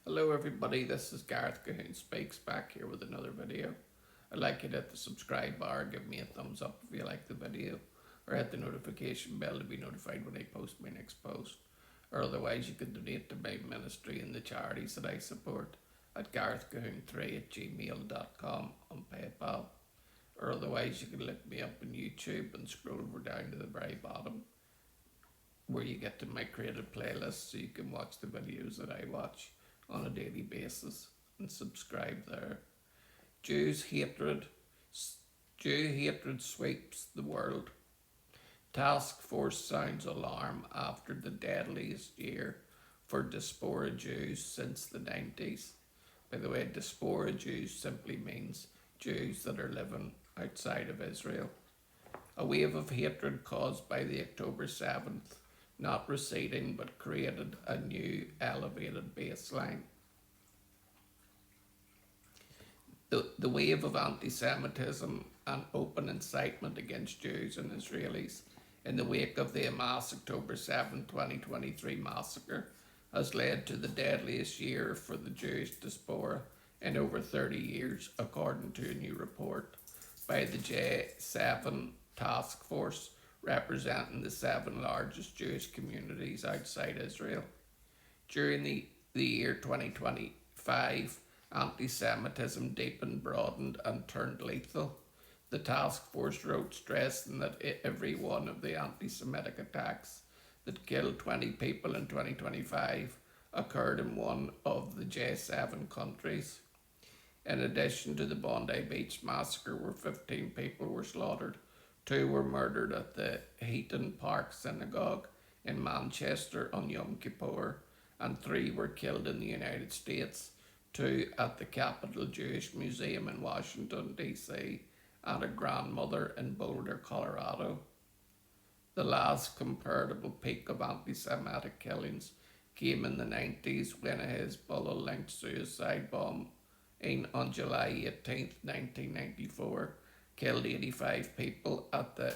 Hello everybody, this is Gareth Cahoon Speaks back here with another video. I'd like you to hit the subscribe bar, give me a thumbs up if you like the video, or hit the notification bell to be notified when I post my next post. Or otherwise you can donate to my ministry and the charities that I support at garethcahoon3@gmail.com on PayPal. Or otherwise you can look me up on YouTube and scroll over down to the very bottom where you get to my created playlist so you can watch the videos that I watch on a daily basis and subscribe there. Jews hatred Jew hatred sweeps the world. Task force sounds alarm after the deadliest year for diaspora Jews since the 90s. By the way, diaspora Jews simply means Jews that are living outside of Israel. A wave of hatred caused by the October 7th not receding but created a new elevated baseline. The wave of anti Semitism and open incitement against Jews and Israelis in the wake of the Hamas October 7, 2023 massacre has led to the deadliest year for the Jewish diaspora in over 30 years, according to a new report by the J7 task force representing the 7 largest Jewish communities outside Israel. During the year 2025, anti Semitism deepened, broadened, and turned lethal. The task force wrote, stressing that every one of the anti Semitic attacks that killed 20 people in 2025 occurred in one of the J7 countries. In addition to the Bondi Beach massacre, where 15 people were slaughtered, 2 were murdered at the Heaton Park Synagogue in Manchester on Yom Kippur, and 3 were killed in the United States, 2 at the Capitol Jewish Museum in Washington, D.C., and a grandmother in Boulder, Colorado. The last comparable peak of anti-Semitic killings came in the 90s when a Hezbollah-linked suicide bomb on July 18, 1994 killed 85 people at the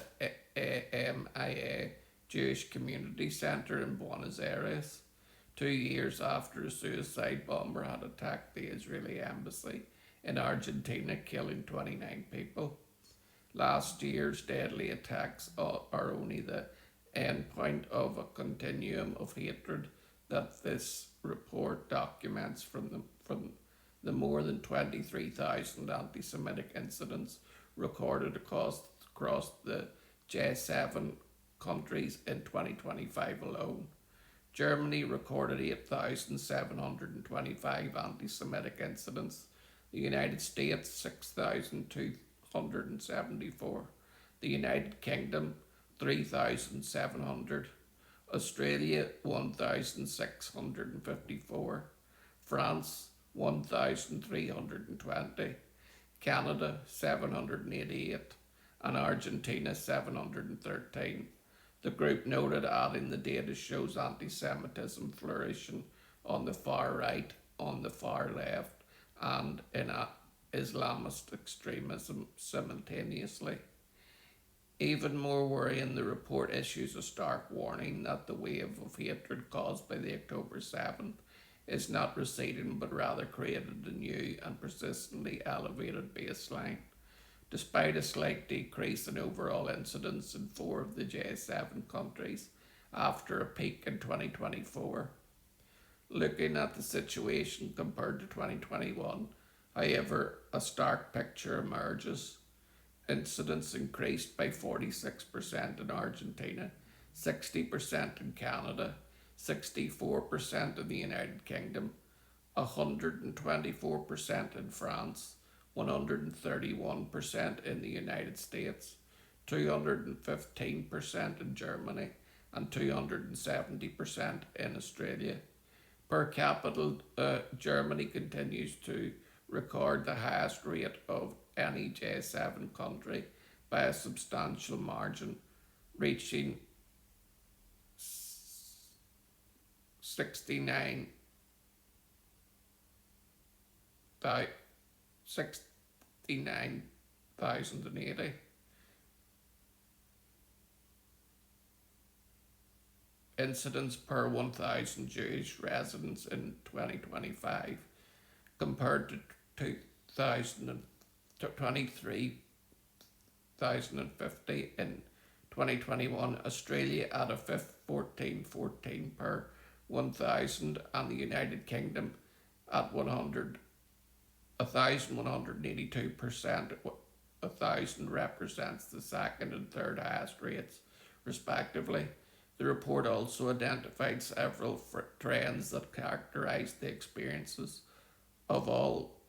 AMIA Jewish Community Center in Buenos Aires. 2 years after a suicide bomber had attacked the Israeli embassy in Argentina, killing 29 people. Last year's deadly attacks are only the endpoint of a continuum of hatred that this report documents from the more than 23,000 anti-Semitic incidents recorded across the J7 countries in 2025 alone. Germany recorded 8,725 anti-Semitic incidents, the United States 6,274, the United Kingdom 3,700, Australia 1,654, France 1,320, Canada 788, and Argentina 713. The group noted, adding, the data shows anti-Semitism flourishing on the far right, on the far left, and in Islamist extremism simultaneously. Even more worrying, the report issues a stark warning that the wave of hatred caused by the October 7th is not receding but rather created a new and persistently elevated baseline. Despite a slight decrease in overall incidents in 4 of the J7 countries after a peak in 2024. Looking at the situation compared to 2021, however, a stark picture emerges. Incidents increased by 46% in Argentina, 60% in Canada, 64% in the United Kingdom, 124% in France, 131% in the United States, 215% in Germany, and 270% in Australia. Per capita, Germany continues to record the highest rate of any J7 country by a substantial margin, reaching 69,080. incidents per 1,000 Jewish residents in 2025, compared to 23,050 in 2021. Australia at a fifth 1414 per 1,000, and the United Kingdom at 1,182%. 1,000 represents the second and third highest rates, respectively. The report also identified several trends that characterised the experiences of all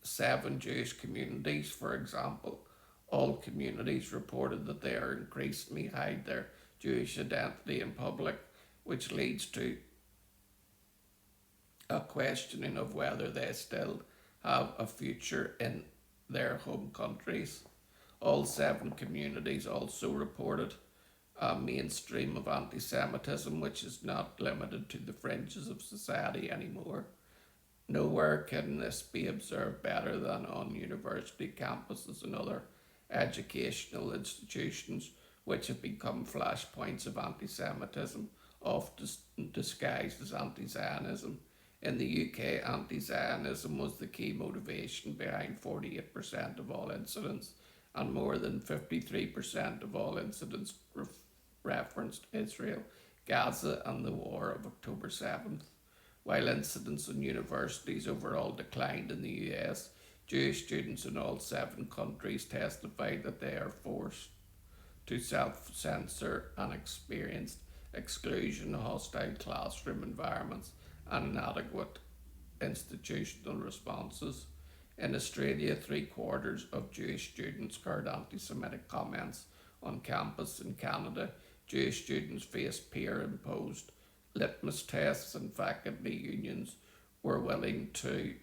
7 Jewish communities. For example, all communities reported that they are increasingly hide their Jewish identity in public, which leads to a questioning of whether they still have a future in their home countries. All 7 communities also reported a mainstream of anti-Semitism, which is not limited to the fringes of society anymore. Nowhere can this be observed better than on university campuses and other educational institutions, which have become flashpoints of anti-Semitism, often disguised as anti-Zionism. In the UK, anti-Zionism was the key motivation behind 48% of all incidents, and more than 53% of all incidents referenced Israel, Gaza, and the war of October 7th. While incidents in universities overall declined in the US, Jewish students in all 7 countries testified that they are forced to self-censor and experienced exclusion, hostile classroom environments, and inadequate institutional responses. In Australia, 3/4 of Jewish students heard anti-Semitic comments on campus. In Canada, Jewish students faced peer-imposed litmus tests, and faculty unions were willing to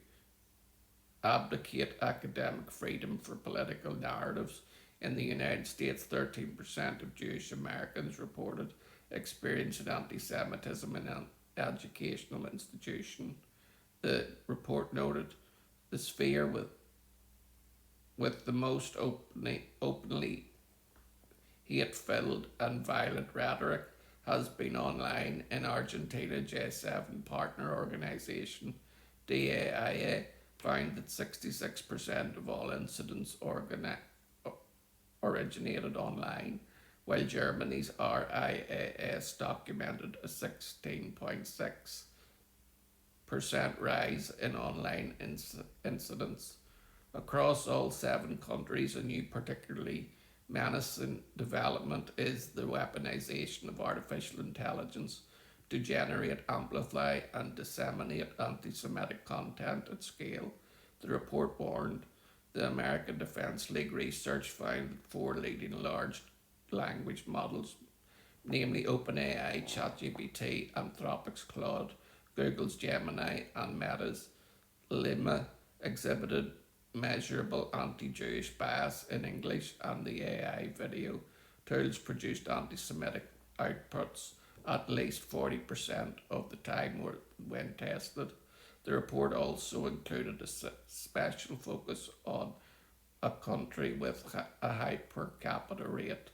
abdicate academic freedom for political narratives. In the United States, 13% of Jewish Americans reported experiencing anti-Semitism in an educational institution. The report noted the sphere with the most openly hate-filled and violent rhetoric has been online. In Argentina, J7 partner organisation DAIA found that 66% of all incidents originated online, while Germany's RIAS documented a 16.6% rise in online incidents. Across all 7 countries, a new particularly menacing development is the weaponization of artificial intelligence to generate, amplify, and disseminate anti-Semitic content at scale. The report warned the American Defense League research found that 4 leading large language models, namely OpenAI, ChatGPT, Anthropic's Claude, Google's Gemini, and Meta's Llama, exhibited measurable anti-Jewish bias in English, and the AI video tools produced anti-Semitic outputs at least 40% of the time when tested. The report also included a special focus on a country with a high per capita rate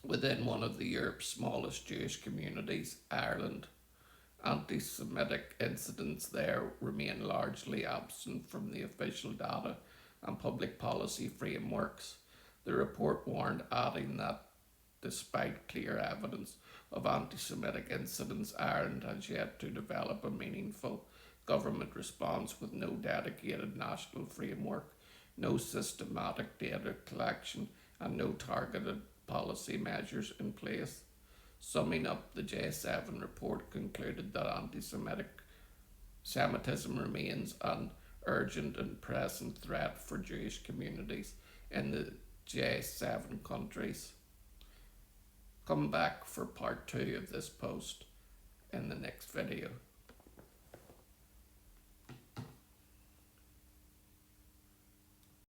within one of Europe's smallest Jewish communities, Ireland. Anti-Semitic incidents there remain largely absent from the official data and public policy frameworks. The report warned, adding that despite clear evidence of anti-Semitic incidents, Ireland has yet to develop a meaningful government response with no dedicated national framework, no systematic data collection, and no targeted policy measures in place. Summing up, the J7 report concluded that anti-Semitism remains an urgent and present threat for Jewish communities in the J7 countries. Come back for part 2 of this post in the next video.